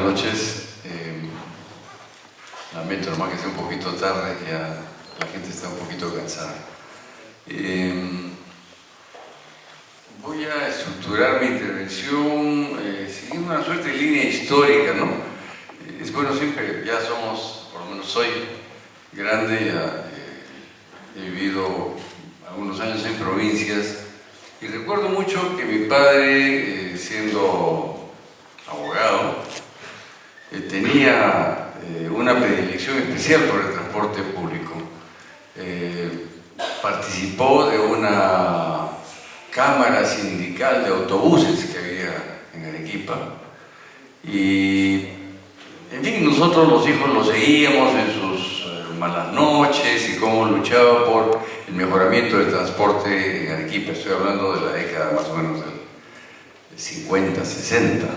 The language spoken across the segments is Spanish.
noches. Lamento nomás que sea un poquito tarde, que ya la gente está un poquito cansada. Voy a estructurar mi intervención siguiendo una suerte de línea histórica, ¿no? Es bueno siempre, ya somos, por lo menos soy grande, ya he vivido algunos años en provincias y recuerdo mucho que mi padre, siendo abogado, tenía una predilección especial por el transporte público. Participó de una cámara sindical de autobuses que había en Arequipa y, en fin, nosotros los hijos lo seguíamos en sus malas noches y cómo luchaba por el mejoramiento del transporte en Arequipa. Estoy hablando de la década más o menos del 50, 60.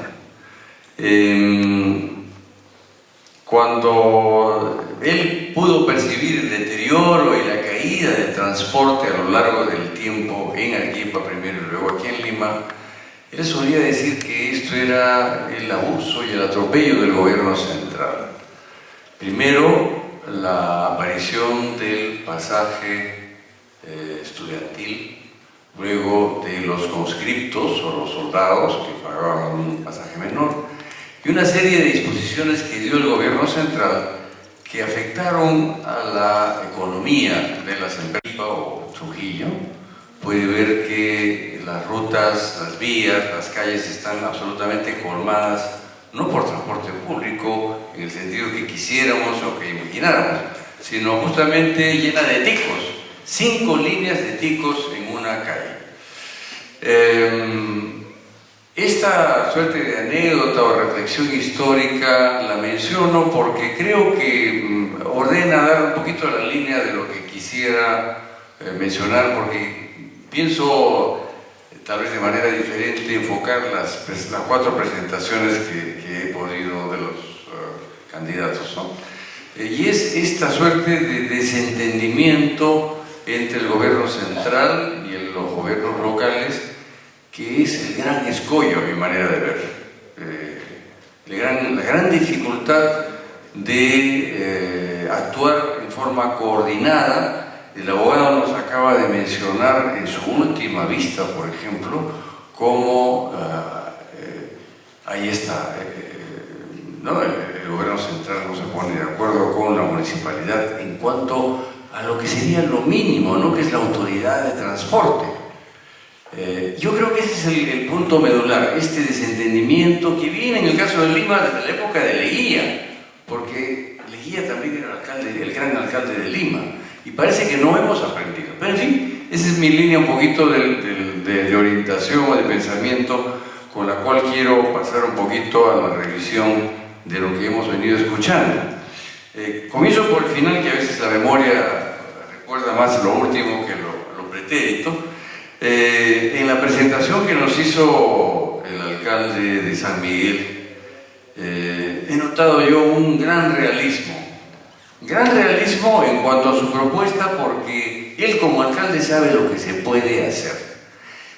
Cuando él pudo percibir el deterioro y la caída del transporte a lo largo del tiempo en Arequipa primero y luego aquí en Lima, él solía decir que esto era el abuso y el atropello del gobierno central. Primero, la aparición del pasaje estudiantil, luego de los conscriptos o los soldados que pagaban un pasaje menor, y una serie de disposiciones que dio el gobierno central que afectaron a la economía de las empresas o Trujillo. Puede ver que las rutas, las vías, las calles están absolutamente colmadas, no por transporte público en el sentido que quisiéramos o que imagináramos, sino justamente llena de ticos, 5 líneas de ticos en una calle. Esta suerte de anécdota o reflexión histórica la menciono porque creo que ordena dar un poquito la línea de lo que quisiera mencionar, porque pienso, tal vez de manera diferente, enfocar las 4 presentaciones que he podido de los candidatos, ¿no? Y es esta suerte de desentendimiento entre el gobierno central y los gobiernos locales, que es el gran escollo, a mi manera de ver. La gran dificultad de actuar en forma coordinada. El abogado nos acaba de mencionar en su última vista, por ejemplo, cómo ahí está, ¿no? El gobierno central no se pone de acuerdo con la municipalidad en cuanto a lo que sería lo mínimo, ¿no? Que es la autoridad de transporte. Yo creo que ese es el punto medular, este desentendimiento que viene en el caso de Lima desde la época de Leguía, porque Leguía también era el gran alcalde de Lima, y parece que no hemos aprendido. Pero en fin, esa es mi línea un poquito de orientación o de pensamiento, con la cual quiero pasar un poquito a la revisión de lo que hemos venido escuchando. Comienzo por el final, que a veces la memoria recuerda más lo último que lo pretérito. En la presentación que nos hizo el alcalde de San Miguel, he notado yo un gran realismo en cuanto a su propuesta, porque él como alcalde sabe lo que se puede hacer.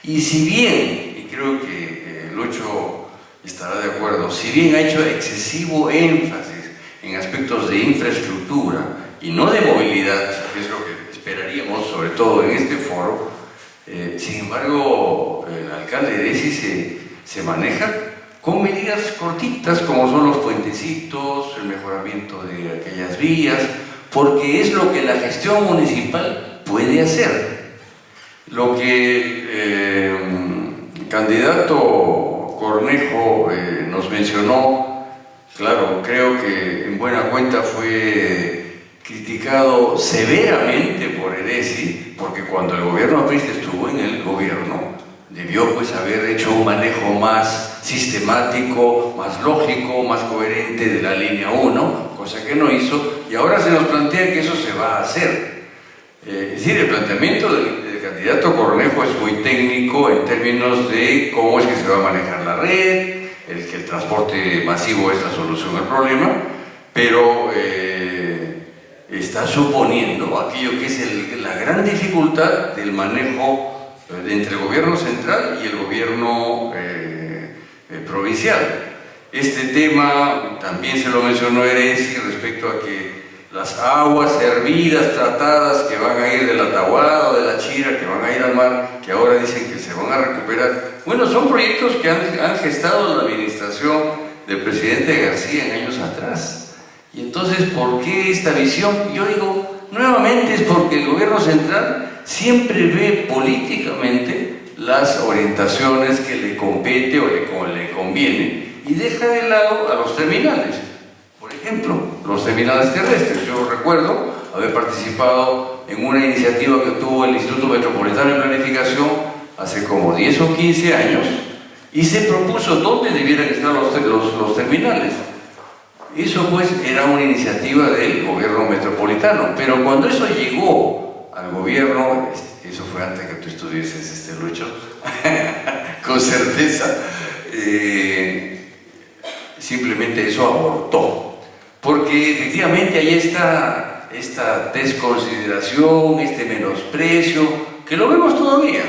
Y si bien, y creo que Lucho estará de acuerdo, si bien ha hecho excesivo énfasis en aspectos de infraestructura y no de movilidad, que es lo que esperaríamos, sobre todo en este foro, sin embargo, el alcalde de ESI se maneja con medidas cortitas, como son los puentecitos, el mejoramiento de aquellas vías, porque es lo que la gestión municipal puede hacer. Lo que el candidato Cornejo nos mencionó, claro, creo que en buena cuenta fue criticado severamente por el ESI, porque cuando el gobierno aprista estuvo en el gobierno, debió pues haber hecho un manejo más sistemático, más lógico, más coherente de la línea 1, cosa que no hizo, y ahora se nos plantea que eso se va a hacer. Es decir, el planteamiento del candidato Cornejo es muy técnico en términos de cómo es que se va a manejar la red, que el transporte masivo es la solución al problema, pero está suponiendo aquello que es la gran dificultad del manejo entre el gobierno central y el gobierno provincial. Este tema también se lo mencionó Herencia respecto a que las aguas hervidas, tratadas, que van a ir de la Tahuada o de la Chira, que van a ir al mar, que ahora dicen que se van a recuperar. Bueno, son proyectos que han gestado la administración del presidente García en años atrás. Y entonces, ¿por qué esta visión? Yo digo, nuevamente es porque el gobierno central siempre ve políticamente las orientaciones que le compete o le conviene y deja de lado a los terminales. Por ejemplo, los terminales terrestres. Yo recuerdo haber participado en una iniciativa que tuvo el Instituto Metropolitano de Planificación hace como 10 o 15 años y se propuso dónde debieran estar los terminales. Eso pues era una iniciativa del gobierno metropolitano, pero cuando eso llegó al gobierno, eso fue antes que tú estuvieses, Lucho, con certeza, simplemente eso abortó, porque efectivamente ahí está esta desconsideración, este menosprecio, que lo vemos todavía.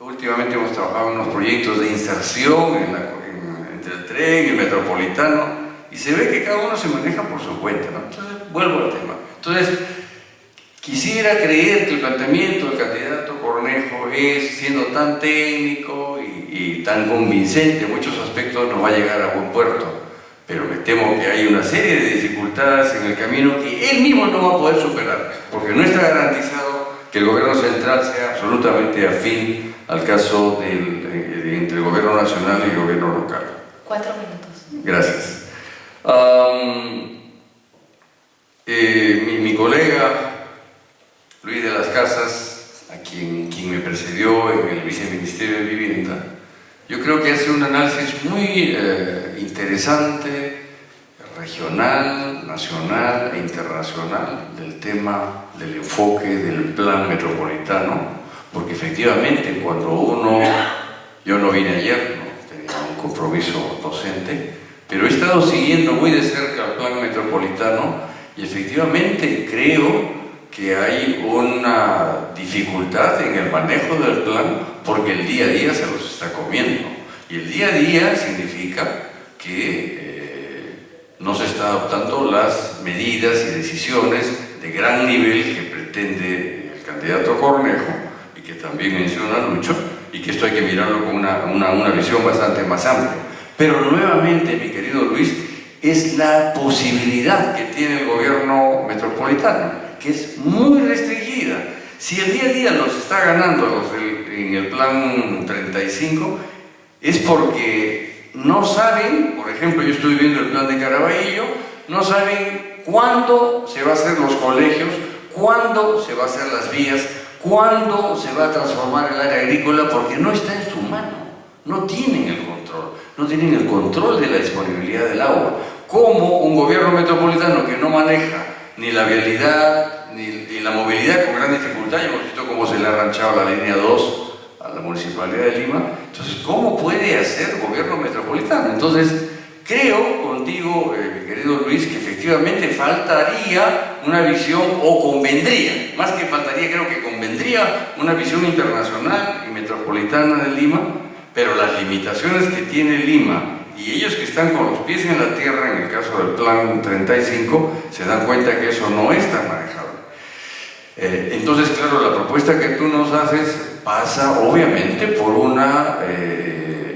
Últimamente hemos trabajado en unos proyectos de inserción entre el tren y el metropolitano, y se ve que cada uno se maneja por su cuenta, ¿no? Entonces, vuelvo al tema. Entonces, quisiera creer que el planteamiento del candidato Cornejo es, siendo tan técnico y tan convincente en muchos aspectos, nos va a llegar a buen puerto. Pero me temo que hay una serie de dificultades en el camino que él mismo no va a poder superar, porque no está garantizado que el gobierno central sea absolutamente afín al caso entre el gobierno nacional y el gobierno local. 4 minutos. Gracias. Mi colega Luis de las Casas, a quien me precedió en el Viceministerio de Vivienda, yo creo que hace un análisis muy interesante, regional, nacional e internacional del tema del enfoque del plan metropolitano, porque efectivamente cuando yo no vine ayer, no tenía un compromiso docente, pero he estado siguiendo muy de cerca el plan metropolitano y efectivamente creo que hay una dificultad en el manejo del plan porque el día a día se los está comiendo. Y el día a día significa que no se está adoptando las medidas y decisiones de gran nivel que pretende el candidato Cornejo y que también menciona Lucho, y que esto hay que mirarlo con una visión bastante más amplia. Pero nuevamente, mi querido Luis, es la posibilidad que tiene el gobierno metropolitano, que es muy restringida. Si el día a día los está ganando en el plan 35, es porque no saben, por ejemplo, yo estoy viendo el plan de Caraballo, no saben cuándo se va a hacer los colegios, cuándo se va a hacer las vías, cuándo se va a transformar el área agrícola, porque no está en su mano, no tienen el control. No tienen el control de la disponibilidad del agua. Como un gobierno metropolitano que no maneja ni la vialidad ni la movilidad con gran dificultad, ya hemos visto cómo se le ha arranchado la línea 2 a la Municipalidad de Lima, entonces, ¿cómo puede hacer gobierno metropolitano? Entonces, creo contigo, mi querido Luis, que efectivamente faltaría una visión, o convendría, más que faltaría, creo que convendría una visión internacional y metropolitana de Lima, pero las limitaciones que tiene Lima y ellos que están con los pies en la tierra, en el caso del plan 35, se dan cuenta que eso no es tan manejable. Entonces, claro, la propuesta que tú nos haces pasa obviamente por una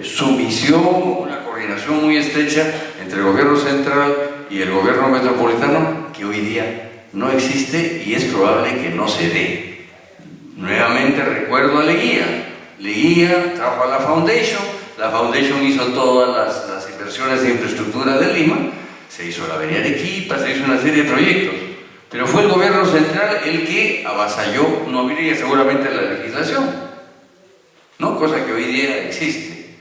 sumisión, una coordinación muy estrecha entre el gobierno central y el gobierno metropolitano, que hoy día no existe y es probable que no se dé. Nuevamente recuerdo a Leguía trajo a la Foundation hizo todas las inversiones de infraestructura de Lima, se hizo la avenida Arequipa, se hizo una serie de proyectos, pero fue el gobierno central el que avasalló, no habría seguramente la legislación, ¿no? Cosa que hoy día existe.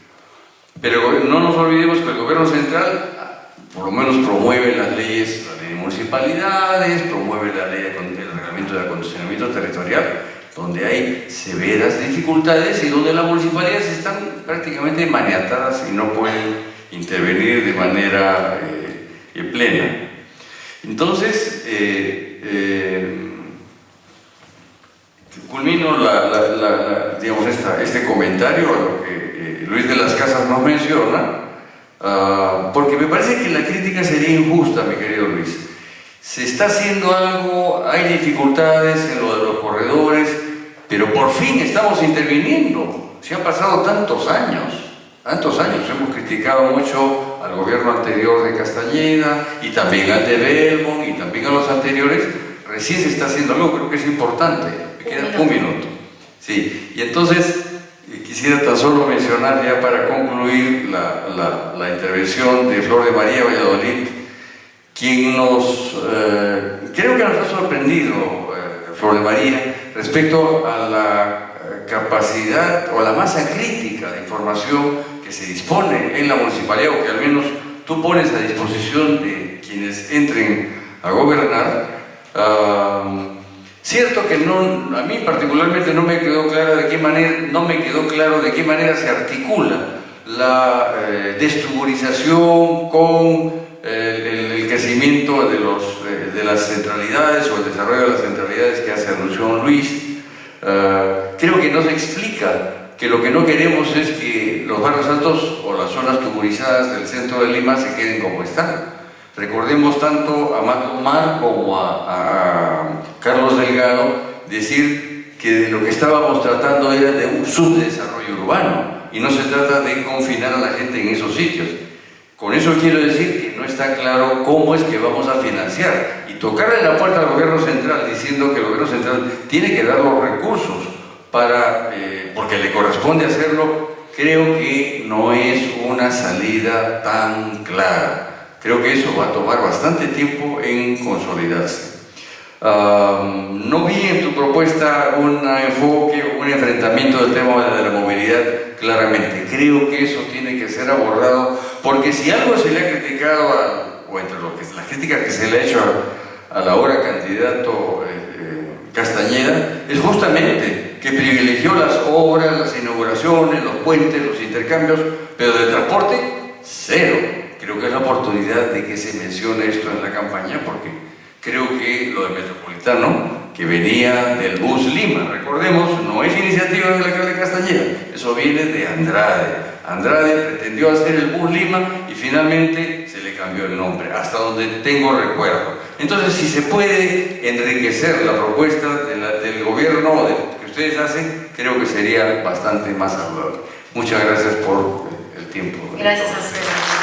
Pero no nos olvidemos que el gobierno central por lo menos promueve las leyes, la ley de municipalidades, promueve la ley del reglamento de acondicionamiento territorial, donde hay severas dificultades y donde las municipalidades están prácticamente maniatadas y no pueden intervenir de manera plena. Entonces, culmino digamos este comentario a lo que Luis de las Casas nos menciona, porque me parece que la crítica sería injusta, mi querido Luis. Se está haciendo algo, hay dificultades en lo de los corredores, pero por fin estamos interviniendo. Se han pasado tantos años, hemos criticado mucho al gobierno anterior de Castañeda y también al de Belmont y también a los anteriores. Recién se está haciendo algo, creo que es importante. Me queda un minuto. Sí, y entonces quisiera tan solo mencionar ya para concluir la intervención de Flor de María Valladolid, quien creo que nos ha sorprendido, Flor de María, respecto a la capacidad o la masa crítica de información que se dispone en la municipalidad, o que al menos tú pones a disposición de quienes entren a gobernar. Cierto que a mí particularmente no me quedó claro de qué manera se articula la destuburización con el crecimiento de las centralidades o el desarrollo de las centralidades que hace alusión Luis. Creo que no se explica que lo que no queremos es que los barrios altos o las zonas tuburizadas del centro de Lima se queden como están. Recordemos tanto a Marco Mar como a Carlos Delgado decir que lo que estábamos tratando era de un subdesarrollo urbano y no se trata de confinar a la gente en esos sitios. Con eso quiero decir que no está claro cómo es que vamos a financiar, y tocarle la puerta al gobierno central diciendo que el gobierno central tiene que dar los recursos porque le corresponde hacerlo, creo que no es una salida tan clara. Creo que eso va a tomar bastante tiempo en consolidarse. No vi en tu propuesta un enfoque, un enfrentamiento del tema de la movilidad claramente. Creo que eso tiene que ser abordado, porque si algo se le ha criticado, o entre las críticas que se le ha hecho al ahora candidato Castañeda, es justamente que privilegió las obras, las inauguraciones, los puentes, los intercambios, pero del transporte, cero. Creo que es la oportunidad de que se mencione esto en la campaña, porque creo que lo del Metropolitano, que venía del Bus Lima, recordemos, no es iniciativa del alcalde Castañeda, eso viene de Andrade. Andrade pretendió hacer el Bus Lima y finalmente se le cambió el nombre, hasta donde tengo recuerdo. Entonces, si se puede enriquecer la propuesta del gobierno que ustedes hacen, creo que sería bastante más saludable. Muchas gracias por el tiempo. Gracias a usted.